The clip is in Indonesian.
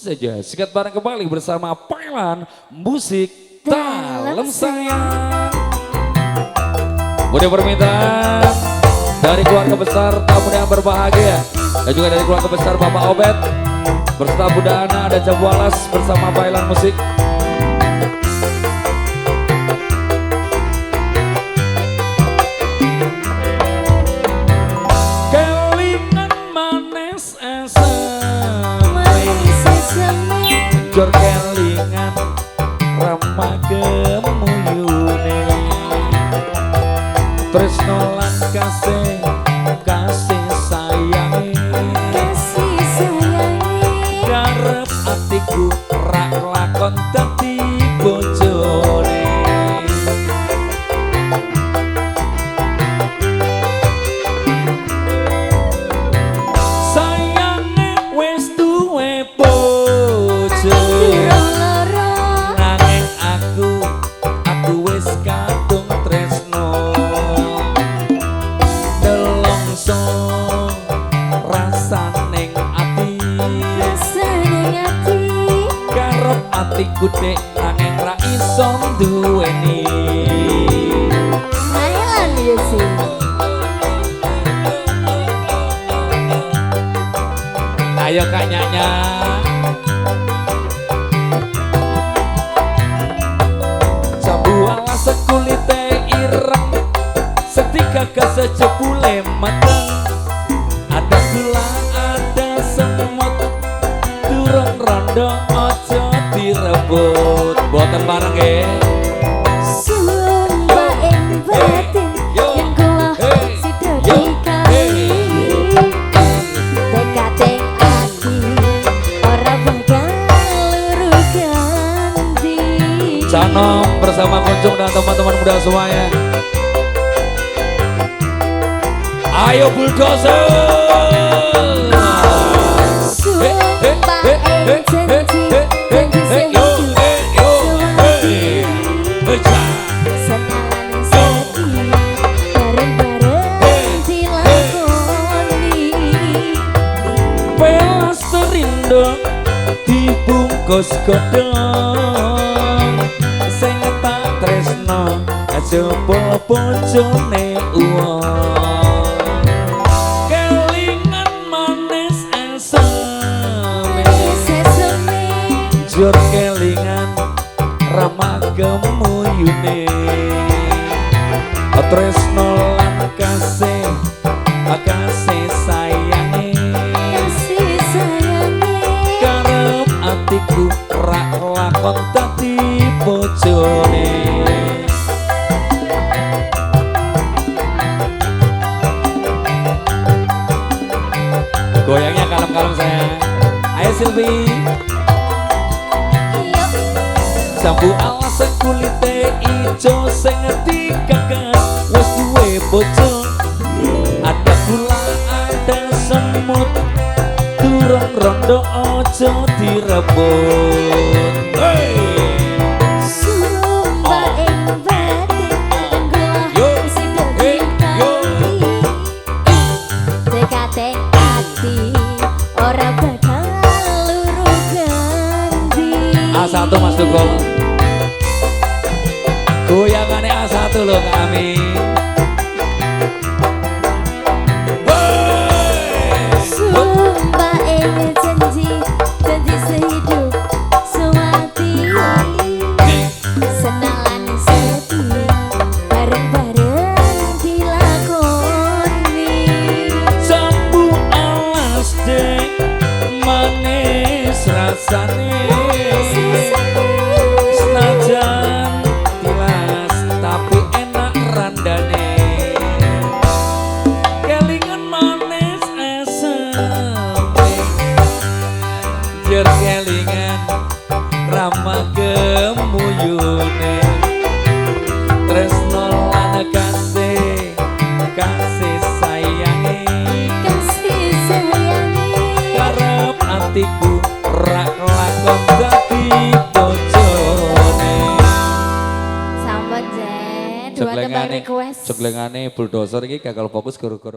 saja sikat bareng kembali bersama Pailan Musik Dalam Sayang. Budi permintaan dari keluarga besar tamu yang berbahagia dan juga dari keluarga besar Bapak Obed beserta Bunda Ana dan Jabu Alas bersama Pailan Musik. Jor kelingan ramah gemuyune tresno lan kasih sayangi garep atiku rak lakon dadi bojone sayange wis duwe bojo nanging aku wis kadung tresno delongso rasaning ati karep atiku dek nanging ra iso duweni Pailan ya sih. Ayo Kak Nyanya Alas kulite ireng setika kesejebule mateng ada gula ada semut durung rondo ojo direbut boten bareng ya Sumpah ing batin yang kula sida dikali dekating ati ora bakal luru ganti Canom bersama Kuncung dan teman-teman muda semuanya. Ayo bulldozer. Sumpah ing janji senalan sedih bareng-bareng dilakoni Pelas terindo dibungkus godhong sing tak tresno jebul bojone uwong kelingan manis eseme jur kelingan ramah gemuyune tresno lan kasih sayangi karep atiku rak lakon dadi bojone goyangnya kalem-kalem sayang. Ayo Silvi Jambu alas kulite ijo sing dikakas wis duwe bojo ada gula ada semut durung rondo ojo direbut Sumpah ing batin kula sida dikali dekating ati ora bakal luru ganti A1 Mas Tukul goyangannya A1 loh kami Sumpah ing janji sehidup sewati senalan sedih bareng-bareng dilakoni Jambu alas dek manis rasane senajan tilas tapi enak randane kelingan manis eseme jur kelingan ramah gemuyune tresno lan kasih sayangi karep atiku rak lakon dadi bojone Sampun Jen, dua tembang request. Ceglengane bulldozer iki gagal fokus guru-guru